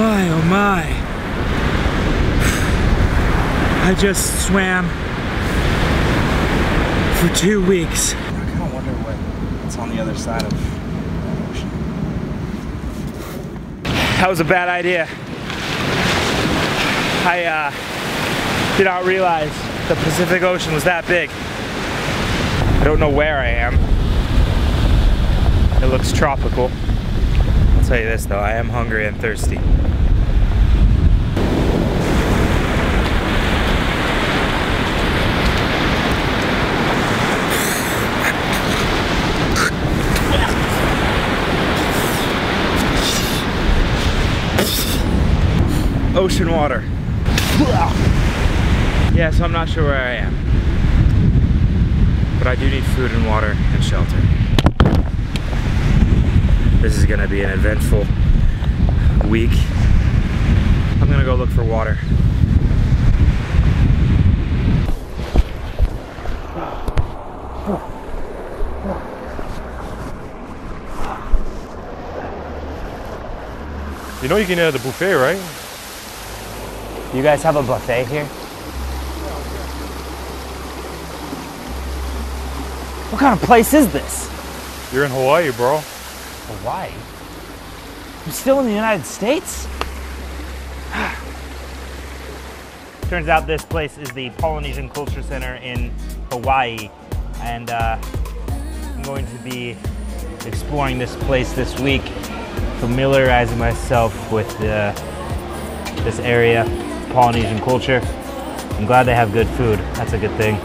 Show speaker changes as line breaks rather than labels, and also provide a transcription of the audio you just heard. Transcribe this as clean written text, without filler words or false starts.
my, oh my. I just swam for 2 weeks. I kind of wonder what's on the other side of the ocean. That was a bad idea. I did not realize the Pacific Ocean was that big. I don't know where I am. It looks tropical. I'll tell you this though, I am hungry and thirsty. Ocean water. Yeah, so I'm not sure where I am. But I do need food and water and shelter. This is gonna be an eventful week. I'm gonna go look for water.
You know you can have the buffet, right?
You guys have a buffet here? What kind of place is this?
You're in Hawaii, bro.
Hawaii? I'm still in the United States? Turns out this place is the Polynesian Culture Center in Hawaii, and I'm going to be exploring this place this week, familiarizing myself with this area, Polynesian culture. I'm glad they have good food. That's a good thing.